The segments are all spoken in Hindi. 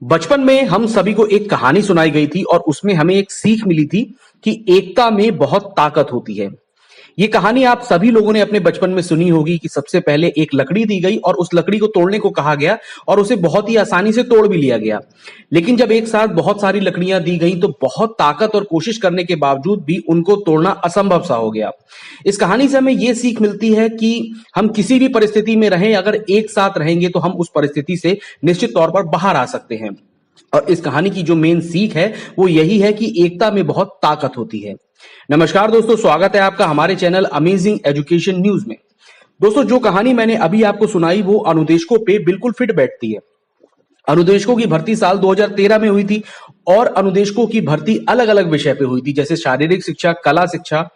बचपन में हम सभी को एक कहानी सुनाई गई थी और उसमें हमें एक सीख मिली थी कि एकता में बहुत ताकत होती है। ये कहानी आप सभी लोगों ने अपने बचपन में सुनी होगी कि सबसे पहले एक लकड़ी दी गई और उस लकड़ी को तोड़ने को कहा गया और उसे बहुत ही आसानी से तोड़ भी लिया गया। लेकिन जब एक साथ बहुत सारी लकड़ियां दी गई तो बहुत ताकत और कोशिश करने के बावजूद भी उनको तोड़ना असंभव सा हो गया। इस कहानी से हमें यह सीख मिलती है कि हम किसी भी परिस्थिति में रहें, अगर एक साथ रहेंगे तो हम उस परिस्थिति से निश्चित तौर पर बाहर आ सकते हैं। और इस कहानी की जो मेन सीख है वो यही है कि एकता में बहुत ताकत होती है। नमस्कार दोस्तों, स्वागत है आपका हमारे चैनल अमेजिंग एजुकेशन न्यूज में। दोस्तों, जो कहानी मैंने अभी आपको सुनाई वो अनुदेशकों पे बिल्कुल फिट बैठती है। अनुदेशकों की भर्ती साल 2013 में हुई थी और अनुदेशकों की भर्ती अलग अलग विषय पे हुई थी, जैसे शारीरिक शिक्षा, कला शिक्षा,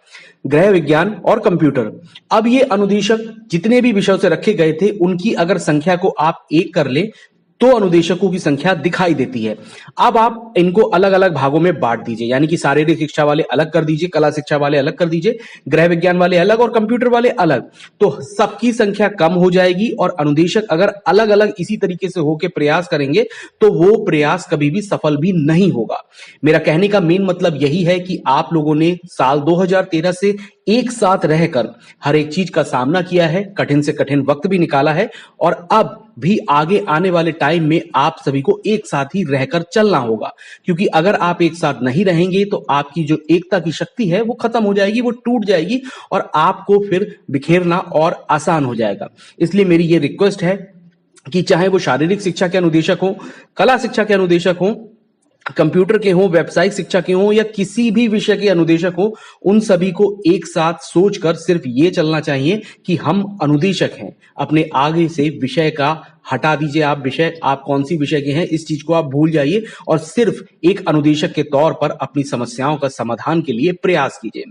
गृह विज्ञान और कंप्यूटर। अब ये अनुदेशक जितने भी विषयों से रखे गए थे उनकी अगर संख्या को आप एक कर ले तो अनुदेशकों की संख्या दिखाई देती है। अब आप इनको अलग अलग भागों में बांट दीजिए, यानी कि शारीरिक शिक्षा वाले अलग कर दीजिए, कला शिक्षा वाले अलग कर दीजिए, गृह विज्ञान वाले अलग और कंप्यूटर वाले अलग। तो सबकी संख्या कम हो जाएगी और अनुदेशक अगर अलग अलग इसी तरीके से होकर प्रयास करेंगे तो वो प्रयास कभी भी सफल भी नहीं होगा। मेरा कहने का मेन मतलब यही है कि आप लोगों ने साल 2013 से एक साथ रहकर हर एक चीज का सामना किया है, कठिन से कठिन वक्त भी निकाला है और अब भी आगे आने वाले टाइम में आप सभी को एक साथ ही रहकर चलना होगा। क्योंकि अगर आप एक साथ नहीं रहेंगे तो आपकी जो एकता की शक्ति है वो खत्म हो जाएगी, वो टूट जाएगी और आपको फिर बिखेरना और आसान हो जाएगा। इसलिए मेरी ये रिक्वेस्ट है कि चाहे वो शारीरिक शिक्षा के अनुदेशक हो, कला शिक्षा के अनुदेशक हो, कंप्यूटर के हो, व्यावसायिक शिक्षा के हो या किसी भी विषय के अनुदेशक हो, उन सभी को एक साथ सोचकर सिर्फ ये चलना चाहिए कि हम अनुदेशक हैं। अपने आगे से विषय का हटा दीजिए, आप विषय आप कौन सी विषय के हैं इस चीज को आप भूल जाइए और सिर्फ एक अनुदेशक के तौर पर अपनी समस्याओं का समाधान के लिए प्रयास कीजिए।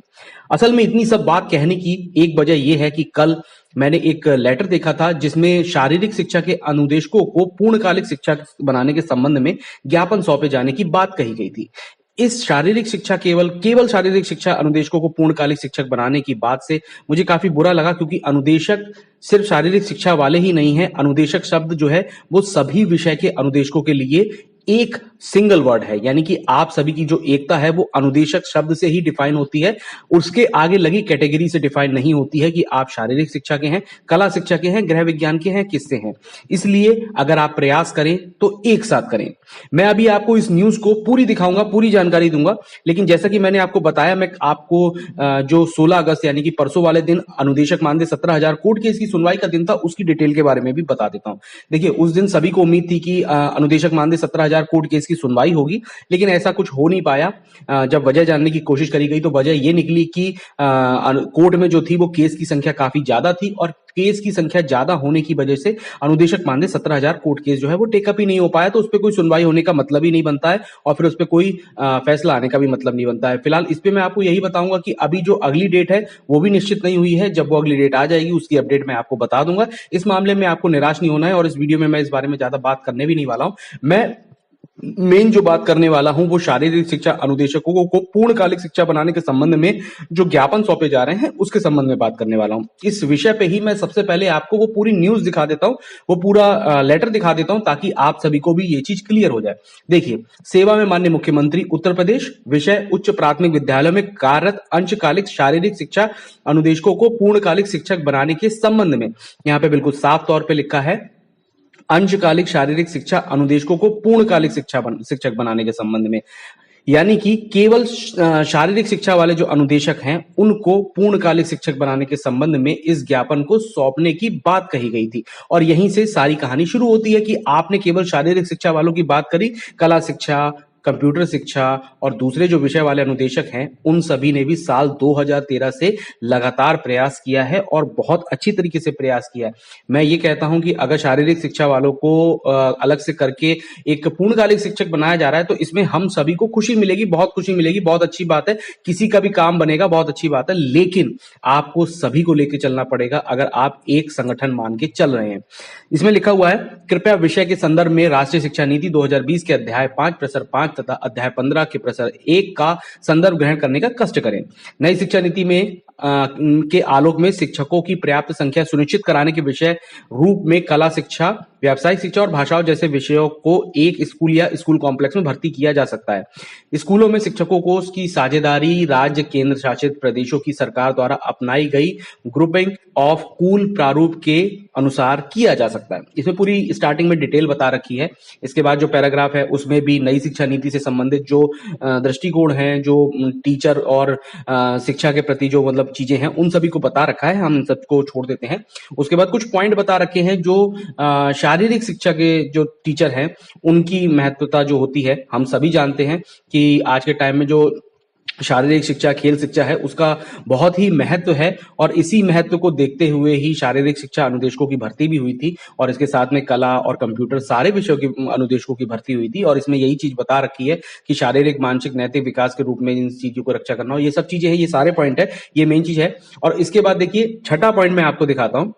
असल में इतनी सब बात कहने की एक वजह यह है कि कल मैंने एक लेटर देखा था जिसमें शारीरिक शिक्षा के अनुदेशकों को पूर्णकालिक शिक्षा बनाने के संबंध में ज्ञापन सौंपे जाने की बात कही गई थी। इस शारीरिक शिक्षा केवल शारीरिक शिक्षा अनुदेशकों को पूर्णकालिक शिक्षक बनाने की बात से मुझे काफी बुरा लगा, क्योंकि अनुदेशक सिर्फ शारीरिक शिक्षा वाले ही नहीं है। अनुदेशक शब्द जो है वो सभी विषय के अनुदेशकों के लिए एक सिंगल वर्ड है, यानी कि आप सभी की जो एकता है वो अनुदेशक शब्द से ही डिफाइन होती है, उसके आगे लगी कैटेगरी से डिफाइन नहीं होती है कि आप शारीरिक शिक्षा के हैं, कला शिक्षा के हैं, गृह विज्ञान के हैं, किससे हैं। इसलिए अगर आप प्रयास करें तो एक साथ करें। मैं अभी आपको इस न्यूज को पूरी दिखाऊंगा, पूरी जानकारी दूंगा, लेकिन जैसा कि मैंने आपको बताया, मैं आपको जो 16 अगस्त यानी कि परसों वाले दिन अनुदेशक मानदेय 17,000 कोर्ट केस की सुनवाई का दिन था, उसकी डिटेल के बारे में भी बता देता हूं। देखिए, उस दिन सभी को उम्मीद थी कि अनुदेशक मानदेय 17,000 कोर्ट केस की सुनवाई होगी, लेकिन ऐसा कुछ हो नहीं पाया। जब वजह जानने की कोशिश करी गई तो वजह यह निकली कि कोर्ट में जो थी वो केस की संख्या काफी ज्यादा थी और केस की संख्या ज्यादा होने की वजह से अनुदेशक मानदेय 17,000 कोर्ट केस जो है वो टेकअप ही नहीं हो पाया। तो उस पर कोई सुनवाई होने का मतलब ही नहीं बनता है और फिर उस पर कोई फैसला आने का भी मतलब नहीं बनता है। फिलहाल इस पे मैं आपको यही बताऊंगा कि अभी जो अगली डेट है वो भी निश्चित नहीं हुई है। जब वो अगली डेट आ जाएगी उसकी अपडेट मैं आपको बता दूंगा। इस मामले में आपको निराश नहीं होना है और इस वीडियो में मैं इस बारे में ज्यादा बात करने भी नहीं वाला हूं। मैं मेन जो बात करने वाला हूं वो शारीरिक शिक्षा अनुदेशकों को पूर्णकालिक शिक्षा बनाने के संबंध में जो ज्ञापन सौंपे जा रहे हैं उसके संबंध में बात करने वाला हूं। इस विषय पे ही मैं सबसे पहले आपको वो पूरी न्यूज दिखा देता हूं, वो पूरा लेटर दिखा देता हूं ताकि आप सभी को भी ये चीज क्लियर हो जाए। देखिए, सेवा में माननीय मुख्यमंत्री उत्तर प्रदेश, विषय उच्च प्राथमिक विद्यालयों में कार्यरत अंशकालिक शारीरिक शिक्षा अनुदेशकों को पूर्णकालिक शिक्षक बनाने के संबंध में, यहाँ पे बिल्कुल साफ तौर पर लिखा है अंशकालिक शारीरिक शिक्षा अनुदेशकों को पूर्णकालिक शिक्षक बनाने के संबंध में, यानी कि केवल शारीरिक शिक्षा वाले जो अनुदेशक हैं उनको पूर्णकालिक शिक्षक बनाने के संबंध में इस ज्ञापन को सौंपने की बात कही गई थी। और यहीं से सारी कहानी शुरू होती है कि आपने केवल शारीरिक शिक्षा वालों की बात करी, कला शिक्षा, कंप्यूटर शिक्षा और दूसरे जो विषय वाले अनुदेशक हैं उन सभी ने भी साल 2013 से लगातार प्रयास किया है और बहुत अच्छी तरीके से प्रयास किया है। मैं ये कहता हूं कि अगर शारीरिक शिक्षा वालों को अलग से करके एक पूर्णकालिक शिक्षक बनाया जा रहा है तो इसमें हम सभी को खुशी मिलेगी, बहुत खुशी मिलेगी, बहुत अच्छी बात है, किसी का भी काम बनेगा, बहुत अच्छी बात है। लेकिन आपको सभी को लेकर चलना पड़ेगा अगर आप एक संगठन मान के चल रहे हैं। इसमें लिखा हुआ है, कृपया विषय के संदर्भ में राष्ट्रीय शिक्षा नीति 2020 के अध्याय 5 प्रसर 5 तथा अध्याय 15 के प्रसर 1 का संदर्भ ग्रहण करने का कष्ट करें। नई शिक्षा नीति में के आलोक में शिक्षकों की पर्याप्त संख्या सुनिश्चित कराने के विषय रूप में कला शिक्षा, व्यावसायिक शिक्षा और भाषाओं जैसे विषयों को एक स्कूल या स्कूल कॉम्प्लेक्स में भर्ती किया जा सकता है। स्कूलों में शिक्षकों को उसकी साझेदारी राज्य केंद्र शासित प्रदेशों की सरकार द्वारा अपनाई गई ग्रुपिंग ऑफ कूल प्रारूप के अनुसार किया जा सकता है। इसमें पूरी स्टार्टिंग में डिटेल बता रखी है। इसके बाद जो पैराग्राफ है उसमें भी नई शिक्षा नीति से संबंधित जो दृष्टिकोण है, जो टीचर और शिक्षा के प्रति जो मतलब चीजें हैं, उन सभी को बता रखा है। हम सबको छोड़ देते हैं। उसके बाद कुछ पॉइंट बता रखे हैं जो शारीरिक शिक्षा के जो टीचर हैं उनकी महत्वता जो होती है। हम सभी जानते हैं कि आज के टाइम में जो शारीरिक शिक्षा, खेल शिक्षा है, उसका बहुत ही महत्व है और इसी महत्व को देखते हुए ही शारीरिक शिक्षा अनुदेशकों की भर्ती भी हुई थी और इसके साथ में कला और कंप्यूटर सारे विषयों के अनुदेशकों की भर्ती हुई थी। और इसमें यही चीज बता रखी है कि शारीरिक, मानसिक, नैतिक विकास के रूप में इन चीजों को रक्षा करना, और ये सब चीजें हैं, ये सारे पॉइंट है, ये मेन चीज है। और इसके बाद देखिए छठा पॉइंट मैं आपको दिखाता हूं।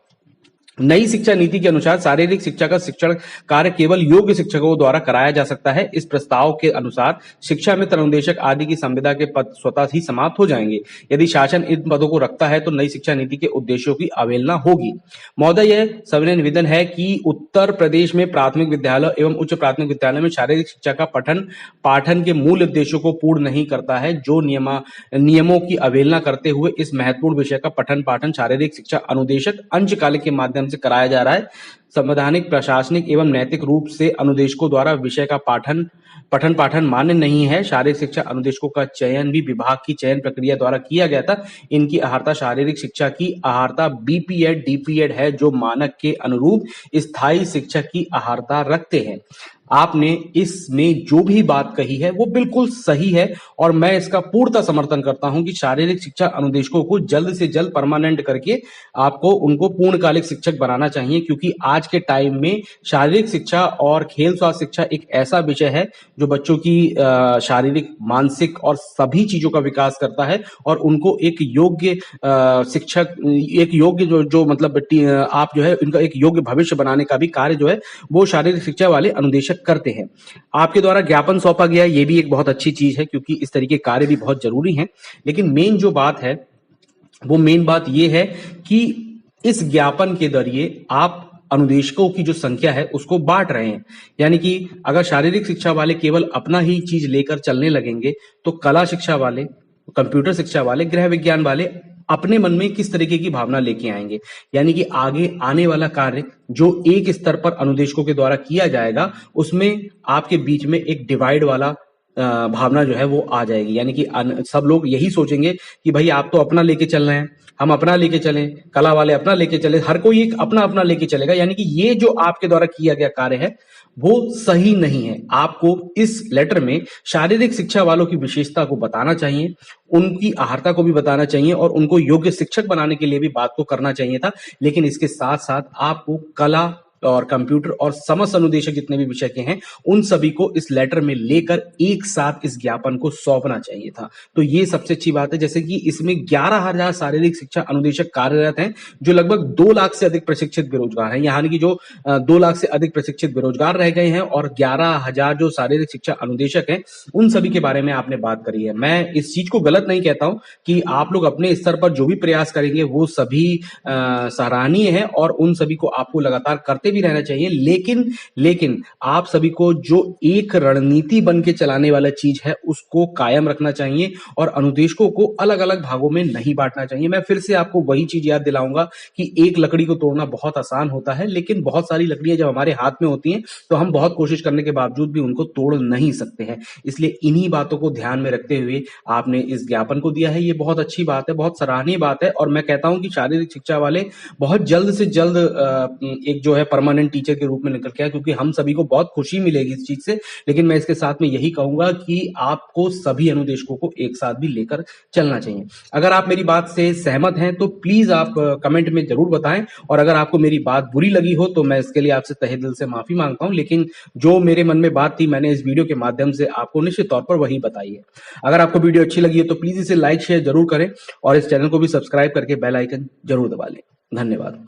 नई शिक्षा नीति के अनुसार शारीरिक शिक्षा का शिक्षण कार्य केवल योग्य शिक्षकों द्वारा कराया जा सकता है। इस प्रस्ताव के अनुसार शिक्षा मित्र, अनुदेशक आदि की संविदा के पद स्वतः ही समाप्त हो जाएंगे। यदि शासन इन पदों को रखता है तो नई शिक्षा नीति के उद्देश्यों की अवहेलना होगी। महोदय, यह सविनय निवेदन है कि उत्तर प्रदेश में प्राथमिक विद्यालय एवं उच्च प्राथमिक विद्यालय में शारीरिक शिक्षा का पठन पाठन के मूल उद्देश्यों को पूर्ण नहीं करता है। जो नियमों की अवहेलना करते हुए इस महत्वपूर्ण विषय का पठन पाठन शारीरिक शिक्षा अनुदेशक अंशकालिक के माध्यम से कराया जा रहा है। संवैधानिक, प्रशासनिक एवं नैतिक रूप से अनुदेशकों द्वारा विषय का पठन पाठन मान्य नहीं है। शारीरिक शिक्षा अनुदेशकों का चयन भी विभाग की चयन प्रक्रिया द्वारा किया गया था। इनकी अहर्ता शारीरिक शिक्षा की अहर्ता बीपीएड, डीपीएड है, जो मानक के अनुरूप स्थायी शिक्षा की अहर्ता रखते हैं। आपने इसमें जो भी बात कही है वो बिल्कुल सही है और मैं इसका पूर्णतः समर्थन करता हूं कि शारीरिक शिक्षा अनुदेशकों को जल्द से जल्द परमानेंट करके आपको उनको पूर्णकालिक शिक्षक बनाना चाहिए, क्योंकि आज के टाइम में शारीरिक शिक्षा और खेल स्वास्थ्य शिक्षा एक ऐसा विषय है जो बच्चों की शारीरिक, मानसिक और सभी चीजों का विकास करता है और उनको एक योग्य शिक्षक, एक योग्य जो मतलब आप जो है इनका एक योग्य भविष्य बनाने का भी कार्य जो है वो शारीरिक शिक्षा वाले अनुदेशक करते हैं। आपके द्वारा ज्ञापन सौंपा गया, ये भी एक बहुत अच्छी चीज है क्योंकि इस तरीके के कार्य भी बहुत जरूरी हैं। लेकिन मेन जो बात है वो मेन बात ये है कि इस ज्ञापन के जरिए आप अनुदेशकों की जो संख्या है उसको बांट रहे हैं। यानी कि अगर शारीरिक शिक्षा वाले केवल अपना ही चीज लेकर चलने लगेंगे तो कला शिक्षा वाले, कंप्यूटर शिक्षा वाले, गृह विज्ञान वाले अपने मन में किस तरीके की भावना लेके आएंगे। यानी कि आगे आने वाला कार्य जो एक स्तर पर अनुदेशकों के द्वारा किया जाएगा उसमें आपके बीच में एक डिवाइड वाला भावना जो है वो आ जाएगी। यानी कि सब लोग यही सोचेंगे कि भाई आप तो अपना लेके चल रहे हैं, हम अपना लेके चलें, कला वाले अपना लेके चले, हर कोई एक अपना अपना लेके चलेगा। यानी कि ये जो आपके द्वारा किया गया कार्य है वो सही नहीं है। आपको इस लेटर में शारीरिक शिक्षा वालों की विशेषता को बताना चाहिए, उनकी अहर्ता को भी बताना चाहिए और उनको योग्य शिक्षक बनाने के लिए भी बात को करना चाहिए था। लेकिन इसके साथ साथ आपको कला और कंप्यूटर और समस्त अनुदेशक जितने भी विषय के हैं उन सभी को इस लेटर में लेकर एक साथ इस ज्ञापन को सौंपना चाहिए था। तो ये सबसे अच्छी बात है। जैसे कि इसमें 11,000 शारीरिक शिक्षा अनुदेशक कार्यरत हैं जो लगभग 2 लाख से अधिक प्रशिक्षित बेरोजगार हैं। यानी कि जो 2 लाख से अधिक प्रशिक्षित बेरोजगार रह गए हैं और 11,000 जो शारीरिक शिक्षा अनुदेशक हैं उन सभी के बारे में आपने बात करी है। मैं इस चीज को गलत नहीं कहता हूं कि आप लोग अपने स्तर पर जो भी प्रयास करेंगे वो सभी सराहनीय है और उन सभी को आपको लगातार करते भी रहना चाहिए। लेकिन आप सभी को जो एक रणनीति बन के चलाने वाला चीज है उसको कायम रखना चाहिए और अनुदेशकों को अलग अलग भागों में नहीं बांटना चाहिए। मैं फिर से आपको वही चीज याद दिलाऊंगा कि एक लकड़ी को तोड़ना बहुत आसान होता है, लेकिन बहुत सारी लकड़ियां जब हमारे हाथ में होती हैं तो हम बहुत कोशिश करने के बावजूद भी उनको तोड़ नहीं सकते हैं। इसलिए इन्हीं बातों को ध्यान में रखते हुए आपने इस ज्ञापन को दिया है। ये बहुत अच्छी बात है, बहुत सराहनीय बात है और मैं कहता हूं कि शारीरिक शिक्षा वाले बहुत जल्द से जल्द एक जो है परमानेंट टीचर के रूप में निकल के आए, क्योंकि हम सभी को बहुत खुशी मिलेगी इस चीज से। लेकिन मैं इसके साथ में यही कहूंगा कि आपको सभी अनुदेशकों को एक साथ भी लेकर चलना चाहिए। अगर आप मेरी बात से सहमत हैं तो प्लीज आप कमेंट में जरूर बताएं और अगर आपको मेरी बात बुरी लगी हो तो मैं इसके लिए आपसे तहे दिल से माफी मांगता हूं। लेकिन जो मेरे मन में बात थी मैंने इस वीडियो के माध्यम से आपको निश्चित तौर पर वही बताई है। अगर आपको वीडियो अच्छी लगी है तो प्लीज इसे लाइक शेयर जरूर करें और इस चैनल को भी सब्सक्राइब करके बेल आइकन जरूर दबा लें। धन्यवाद।